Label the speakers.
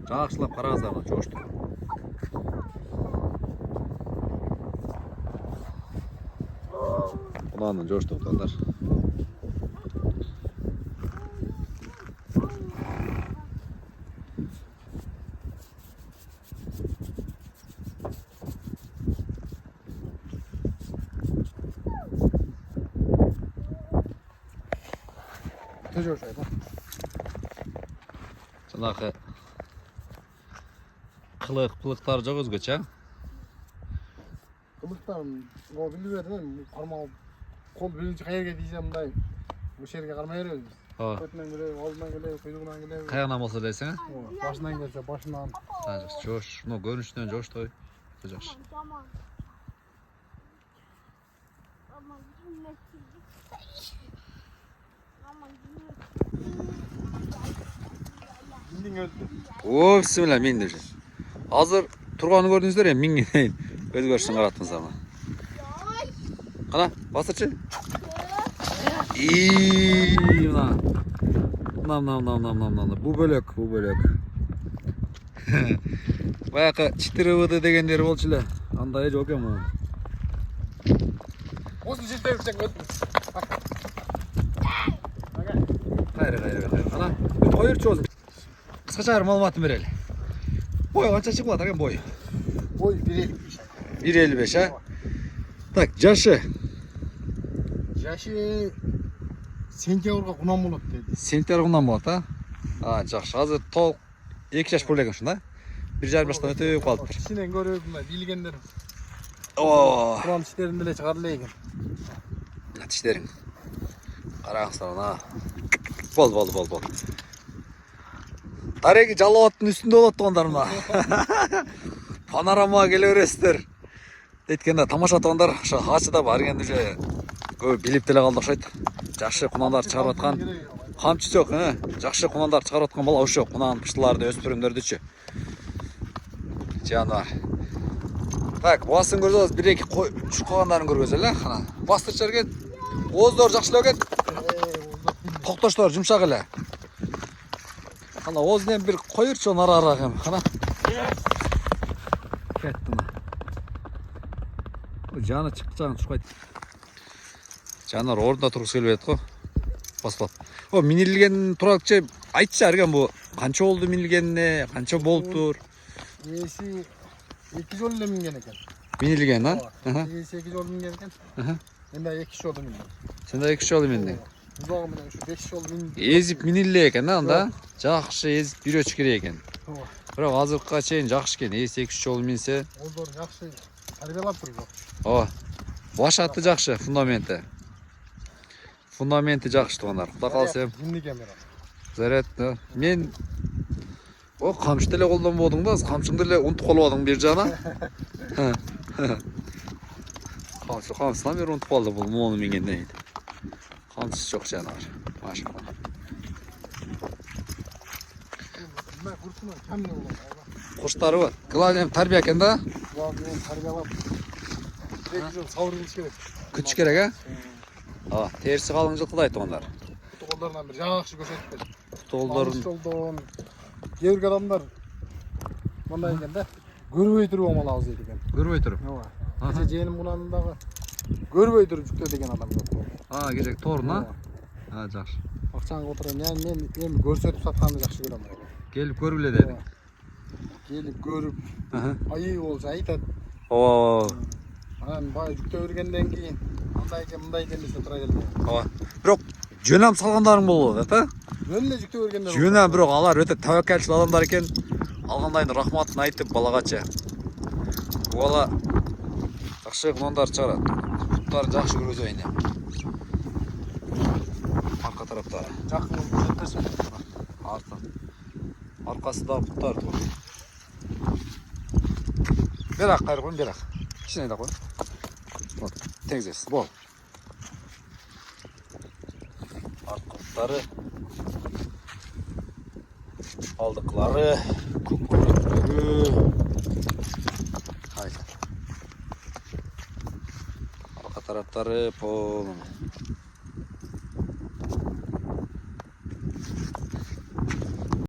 Speaker 1: Жақшылап қараңыздар мына жошту. Құланның жошту отандар. Жаңағы қылықтар жоқ өзгөчө.
Speaker 2: Қылықтар о билип бердим, кармал кол биринчи кайерге тийсе мындай бул жерге кармай беребиз. Көтүнөн келеби, алдынан келеби, куйругунан келеби.
Speaker 1: Каягынан болсо дейсиң, а?
Speaker 2: Башынан келсе башынан.
Speaker 1: Жош, мына көрүнүшүнөн жоштой. Жакшы. О, бисмилла, мен деп. Азыр турганын көрдүңүздөр, эми миңге дейин өзгөрүшүн караттыңыздар мына. Кана, басырчы. Мына. Бу бөлөк. Баягы читирыбыды дегендер болчу эле. Андай жок экен мына.
Speaker 2: Осы жерде өтсөң өтмөс.
Speaker 1: Кайра. Кана, койурчу болсун. Кыскача бир маалыматын берели. Бой канча чыгып атат экен бою?
Speaker 2: Бой 1.55.
Speaker 1: 1.55, а? Так, жашы.
Speaker 2: Жашы сентябрга кунан болот деди.
Speaker 1: Сентябргунан болот, а? Жакшы. Азыр толук 2 жаш боло экен ушунда. 1,5 жаштан өтүп калыптыр.
Speaker 2: Кичинен көрүп мына билгендер.
Speaker 1: О,
Speaker 2: Куран тиштерин деле чыгара эле экен.
Speaker 1: тиштериң. Караңыздар мына. Бол. Тареги жалабаттын үстүндө болот тугандар мына. Панорамага келе бересиздер. Дейткенде тамаша тугандар, ошо ачыда бар экенди же көп билип деле калды окшойт. Жакшы кунандар чыгарып аткан. Камчы жок, жакшы кунандар чыгарып аткан бала ошо кунан пыштыларды, өспүрүмдөрдүчү. Жандар. Так, басын көрсөңүз, 1-2 чуккандарын көргөзө эле. Кана, бастырчар экен. Ооздор жакшылап экен. Токтоштор жумшак эле. Кана, оозунан бир коюрчу нараарак эми. Кана. Кетти мына. Жаны чыкчагын чукпайт. Жанар ордунда тургусу келбейт го. Баспат. О, минилген туракчы айтчы арган бу канча болду минилгенине, канча болуптур?
Speaker 2: Эси 2 жолу эле минген экен.
Speaker 1: Минилген, а?
Speaker 2: Эси 2 жолу минген экен. Мен 2 жолу миндим.
Speaker 1: Сен да 2 жолу миндиң.
Speaker 2: Узагы менен ушу 5 жолу миндим.
Speaker 1: Эзип миниле экен, анда. Жакшы эзип бирөөчү керек экен. Бирок азыркыга чейин жакшы экен. Эси 2 жолу минсе.
Speaker 2: Олдор жакшы тарбиялап туруп.
Speaker 1: О. Башаты жакшы, фундаменти. Фундаменти жакшы тугандар. Кудай калса,
Speaker 2: минниген бер.
Speaker 1: заряд. Мен о камчы деле колдонбодуң да, камчыңды эле унутуп калбадың бир жагына. Камчыдан бери унутуп калды бул мону мингенден кийин. Камчысы жок жанагы. Машалла. Куштары бар. Главный тарбия экен да?
Speaker 2: Главный тарбиялап. 2 жыл сабыр керек.
Speaker 1: Күтүш керек, а? Терси калың жылкыдай тугандар.
Speaker 2: Колдорунан бир жакшы көрсөтүп берди.
Speaker 1: Колдорун
Speaker 2: кээ бир адамдар мындай экен да. Көрбөй туруп амалабыз дейт экен.
Speaker 1: көрбөй туруп.
Speaker 2: Ооба. Кече жээним кунанындагы көрбөй туруп жүктөө деген адам көп.
Speaker 1: Керек торун, жакшы.
Speaker 2: Акчаңга отурам. Мен эми көрсөтүп сатканды жакшы көрөм.
Speaker 1: Келип көрүлө дедиң.
Speaker 2: Келип көрүп, айы болсо айтат.
Speaker 1: Ооба.
Speaker 2: Анан бай жүктөө бергенден кийин мындай экен десе тура келди.
Speaker 1: Ооба. Бирок жөнөм салгандарың болот,
Speaker 2: Жөн эле жүктөө бергендер.
Speaker 1: Жөнөм, бирок алар өтө табаккалчыл адамдар экен. Алгандайын рахматын айтып балагачы. Бу бала жакшы кунандар чыгарат. Буттарын жакшы көргөзөйүн. Арка тараптары.
Speaker 2: Жакын көрсөтөсүң.
Speaker 1: Аркасында буттар тур. Берак кайры коюн, берак. Кичине да кой. Вот, теңзес, бол. Аркалары. Алдыклары, көккөрөктөрү. Арка тараптары пол.